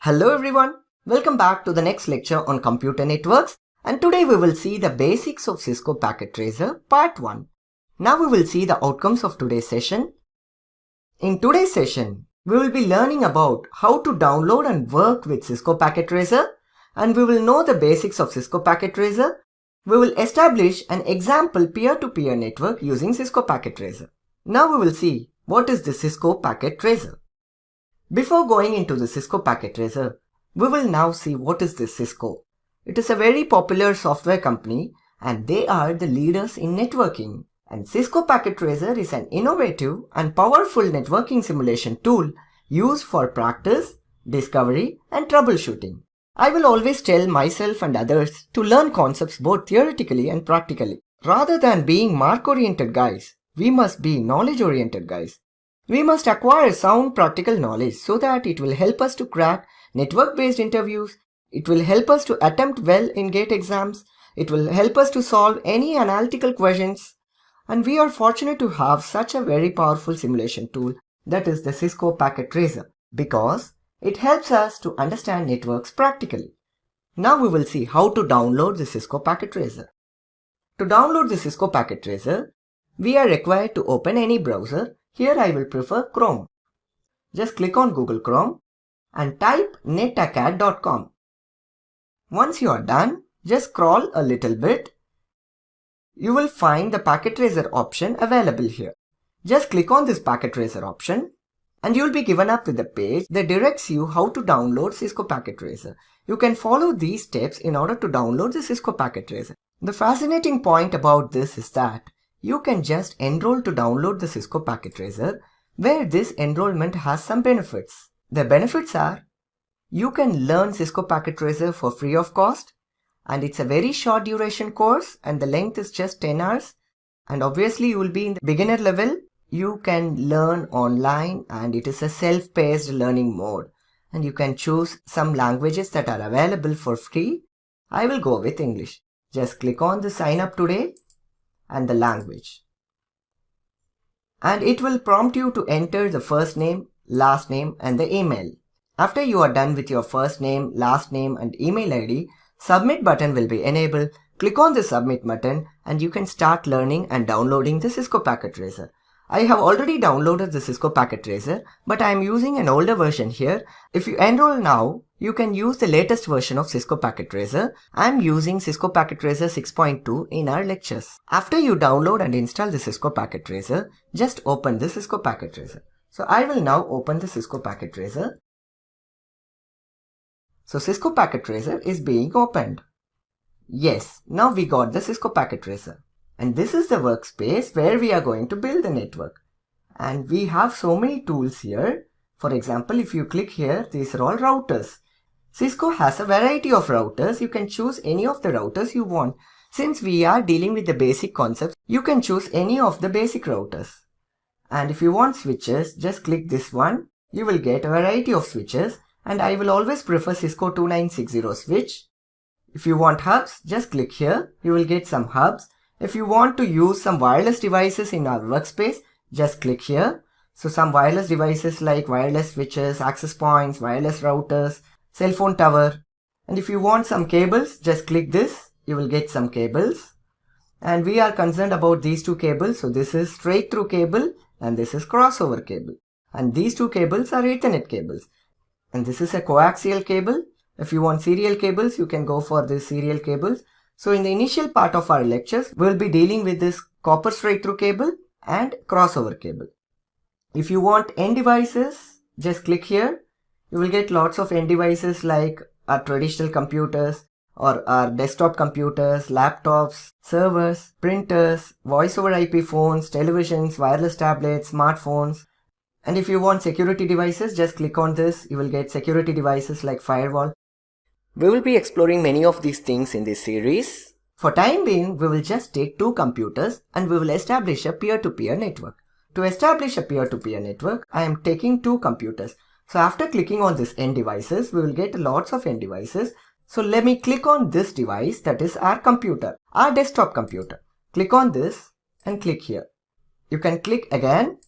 Hello everyone, welcome back to the next lecture on computer networks, and today we will see the basics of Cisco Packet Tracer part 1. Now we will see the outcomes of today's session. In today's session, we will be learning about how to download and work with Cisco Packet Tracer, and we will know the basics of Cisco Packet Tracer. We will establish an example peer-to-peer network using Cisco Packet Tracer. Now we will see what is the Cisco Packet Tracer. Before going into the Cisco Packet Tracer, we will now see what is this Cisco. It is a very popular software company and they are the leaders in networking. And Cisco Packet Tracer is an innovative and powerful networking simulation tool used for practice, discovery and troubleshooting. I will always tell myself and others to learn concepts both theoretically and practically. Rather than being mark-oriented guys, we must be knowledge-oriented guys. We must acquire sound practical knowledge so that it will help us to crack network-based interviews, it will help us to attempt well in GATE exams, it will help us to solve any analytical questions, and we are fortunate to have such a very powerful simulation tool that is the Cisco Packet Tracer because it helps us to understand networks practically. Now we will see how to download the Cisco Packet Tracer. To download the Cisco Packet Tracer, we are required to open any browser. Here I will prefer Chrome. Just click on Google Chrome and type netacad.com. Once you are done, just scroll a little bit. You will find the Packet Tracer option available here. Just click on this Packet Tracer option and you will be given up with a page that directs you how to download Cisco Packet Tracer. You can follow these steps in order to download the Cisco Packet Tracer. The fascinating point about this is that you can just enroll to download the Cisco Packet Tracer, where this enrollment has some benefits. The benefits are, you can learn Cisco Packet Tracer for free of cost, and it's a very short duration course and the length is just 10 hours. And obviously you will be in the beginner level. You can learn online and it is a self-paced learning mode. And you can choose some languages that are available for free. I will go with English. Just click on the sign up today and the language. And it will prompt you to enter the first name, last name and the email. After you are done with your first name, last name and email ID, submit button will be enabled. Click on the submit button and you can start learning and downloading the Cisco Packet Tracer. I have already downloaded the Cisco Packet Tracer, but I am using an older version here. If you enroll now, you can use the latest version of Cisco Packet Tracer. I am using Cisco Packet Tracer 6.2 in our lectures. After you download and install the Cisco Packet Tracer, just open the Cisco Packet Tracer. So I will now open the Cisco Packet Tracer. So Cisco Packet Tracer is being opened. Yes, now we got the Cisco Packet Tracer. And this is the workspace where we are going to build the network. And we have so many tools here. For example, if you click here, these are all routers. Cisco has a variety of routers. You can choose any of the routers you want. Since we are dealing with the basic concepts, you can choose any of the basic routers. And if you want switches, just click this one. You will get a variety of switches. And I will always prefer Cisco 2960 switch. If you want hubs, just click here. You will get some hubs. If you want to use some wireless devices in our workspace, just click here. So some wireless devices like wireless switches, access points, wireless routers, cell phone tower. And if you want some cables, just click this. You will get some cables. And we are concerned about these two cables. So this is straight through cable and this is crossover cable. And these two cables are Ethernet cables. And this is a coaxial cable. If you want serial cables, you can go for these serial cables. So in the initial part of our lectures, we will be dealing with this copper straight through cable and crossover cable. If you want end devices, just click here. You will get lots of end devices like our traditional computers or our desktop computers, laptops, servers, printers, voice over IP phones, televisions, wireless tablets, smartphones. And if you want security devices, just click on this. You will get security devices like firewall. We will be exploring many of these things in this series. For time being, we will just take two computers and we will establish a peer-to-peer network. To establish a peer-to-peer network, I am taking two computers. So after clicking on this end devices, we will get lots of end devices. So let me click on this device, that is our computer, our desktop computer. Click on this and click here. You can click again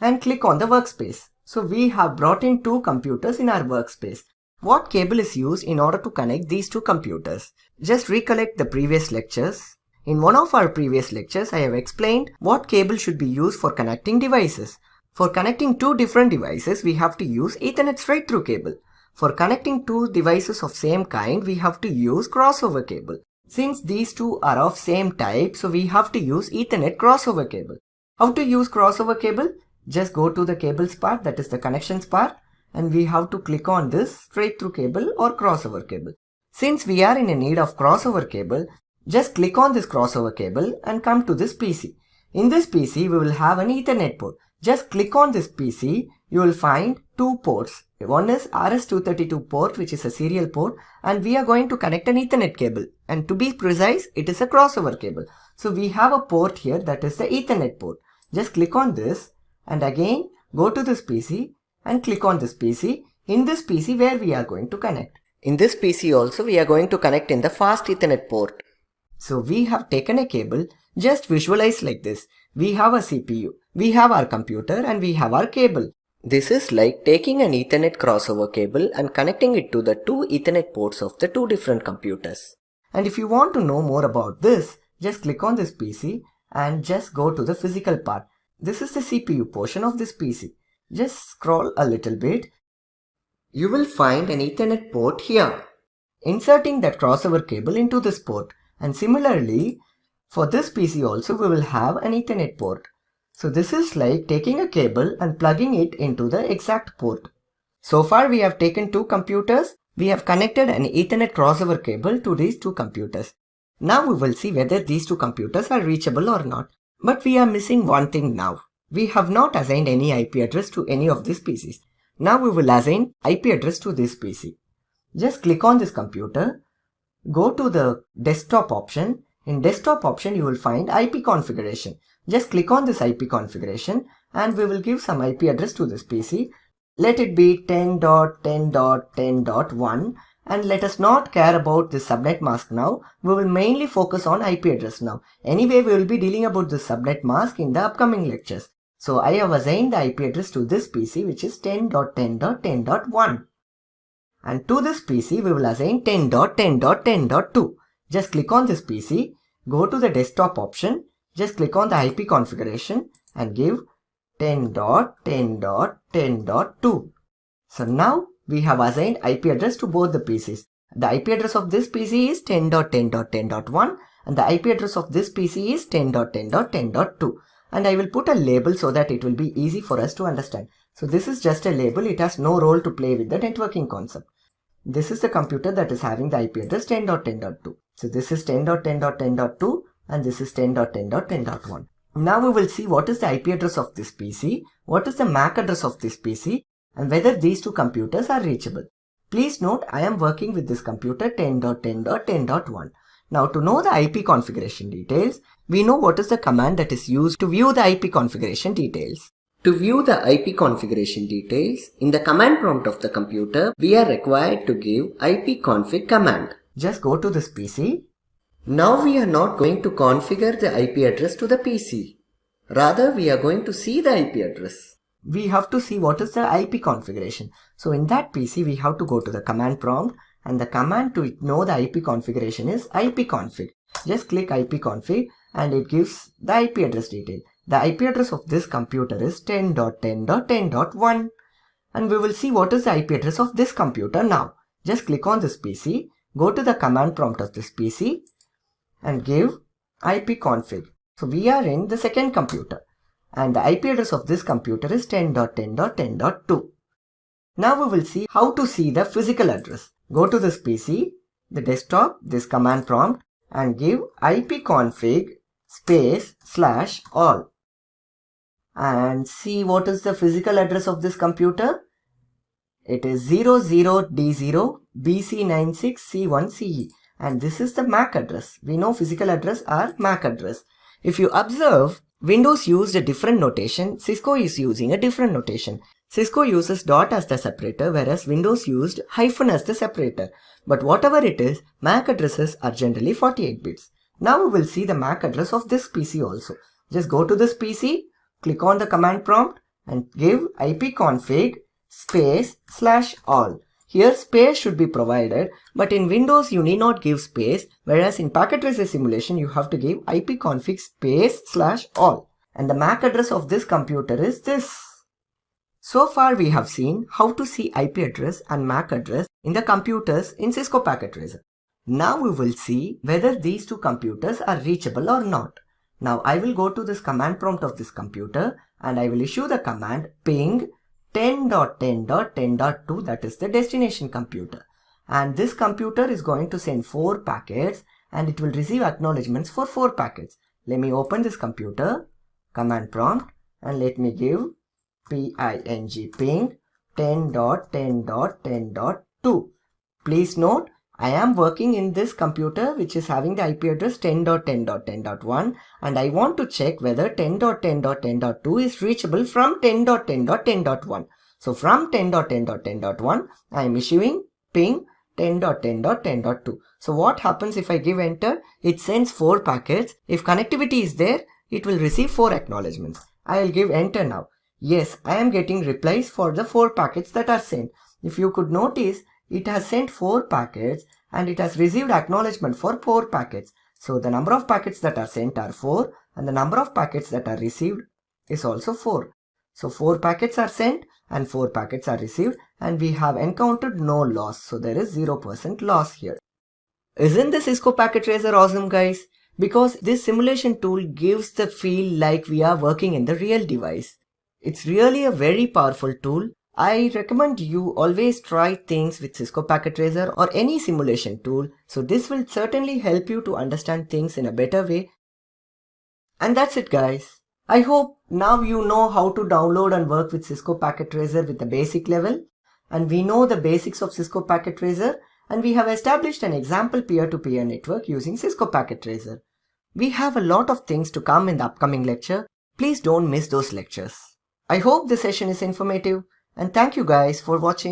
and click on the workspace. So we have brought in two computers in our workspace. What cable is used in order to connect these two computers? Just recollect the previous lectures. In one of our previous lectures, I have explained what cable should be used for connecting devices. For connecting two different devices, we have to use Ethernet straight through cable. For connecting two devices of same kind, we have to use crossover cable. Since these two are of same type, so we have to use Ethernet crossover cable. How to use crossover cable? Just go to the cables part, that is the connections part, and we have to click on this straight through cable or crossover cable. Since we are in a need of crossover cable, just click on this crossover cable and come to this PC. In this PC, we will have an Ethernet port. Just click on this PC, you will find two ports. One is RS-232 port, which is a serial port, and we are going to connect an Ethernet cable. And to be precise, it is a crossover cable. So we have a port here, that is the Ethernet port. Just click on this and again go to this PC and click on this PC. In this PC where we are going to connect. In this PC also we are going to connect in the fast Ethernet port. So we have taken a cable. Just visualize like this. We have a CPU, we have our computer, and we have our cable. This is like taking an Ethernet crossover cable and connecting it to the two Ethernet ports of the two different computers. And if you want to know more about this, just click on this PC and just go to the physical part. This is the CPU portion of this PC. Just scroll a little bit. You will find an Ethernet port here. Inserting that crossover cable into this port. And similarly, for this PC also we will have an Ethernet port. So this is like taking a cable and plugging it into the exact port. So far we have taken two computers. We have connected an Ethernet crossover cable to these two computers. Now we will see whether these two computers are reachable or not. But we are missing one thing now. We have not assigned any IP address to any of these PCs. Now we will assign IP address to this PC. Just click on this computer. Go to the desktop option. In desktop option you will find IP configuration. Just click on this IP configuration and we will give some IP address to this PC. Let it be 10.10.10.1 and let us not care about this subnet mask now. We will mainly focus on IP address now. Anyway, we will be dealing about this subnet mask in the upcoming lectures. So I have assigned the IP address to this PC, which is 10.10.10.1. And to this PC we will assign 10.10.10.2. Just click on this PC, go to the desktop option, just click on the IP configuration and give 10.10.10.2. So now we have assigned IP address to both the PCs. The IP address of this PC is 10.10.10.1 and the IP address of this PC is 10.10.10.2. And I will put a label so that it will be easy for us to understand. So this is just a label, it has no role to play with the networking concept. This is the computer that is having the IP address 10.10.2. So this is 10.10.10.2 and this is 10.10.10.1. Now we will see what is the IP address of this PC, what is the MAC address of this PC, and whether these two computers are reachable. Please note I am working with this computer 10.10.10.1. Now to know the IP configuration details, we know what is the command that is used to view the IP configuration details. To view the IP configuration details, in the command prompt of the computer, we are required to give ipconfig command. Just go to this PC. Now we are not going to configure the IP address to the PC. Rather, we are going to see the IP address. We have to see what is the IP configuration. So in that PC, we have to go to the command prompt and the command to know the IP configuration is ipconfig. Just click ipconfig and it gives the IP address detail. The IP address of this computer is 10.10.10.1 and we will see what is the IP address of this computer now. Just click on this PC, go to the command prompt of this PC and give ipconfig. So we are in the second computer and the IP address of this computer is 10.10.10.2. Now we will see how to see the physical address. Go to this PC, the desktop, this command prompt and give ipconfig /all and see what is the physical address of this computer. It is 00D0BC96C1CE and this is the MAC address. We know physical address are MAC address. If you observe, Windows used a different notation, Cisco is using a different notation. Cisco uses dot as the separator whereas Windows used hyphen as the separator. But whatever it is, MAC addresses are generally 48 bits. Now we will see the MAC address of this PC also. Just go to this PC, click on the command prompt and give ipconfig space /all. Here space should be provided, but in Windows you need not give space, whereas in packet tracer simulation you have to give ipconfig space /all. And the MAC address of this computer is this. So far we have seen how to see IP address and MAC address in the computers in Cisco Packet Tracer. Now we will see whether these two computers are reachable or not. Now I will go to this command prompt of this computer and I will issue the command ping 10.10.10.2, that is the destination computer. And this computer is going to send 4 packets and it will receive acknowledgements for 4 packets. Let me open this computer, command prompt, and let me give ping 10.10.10.2. Please note, I am working in this computer which is having the IP address 10.10.10.1 and I want to check whether 10.10.10.2 is reachable from 10.10.10.1. So from 10.10.10.1 I am issuing ping 10.10.10.2. So what happens if I give enter? It sends 4 packets. If connectivity is there, it will receive 4 acknowledgements. I will give enter now. Yes, I am getting replies for the 4 packets that are sent. If you could notice, it has sent 4 packets and it has received acknowledgement for 4 packets. So the number of packets that are sent are 4 and the number of packets that are received is also 4. So 4 packets are sent and 4 packets are received and we have encountered no loss. So there is 0% loss here. Isn't the Cisco Packet Tracer awesome, guys? Because this simulation tool gives the feel like we are working in the real device. It's really a very powerful tool. I recommend you always try things with Cisco Packet Tracer or any simulation tool. So this will certainly help you to understand things in a better way. And that's it, guys. I hope now you know how to download and work with Cisco Packet Tracer with the basic level. And we know the basics of Cisco Packet Tracer. And we have established an example peer-to-peer network using Cisco Packet Tracer. We have a lot of things to come in the upcoming lecture. Please don't miss those lectures. I hope the session is informative and thank you guys for watching.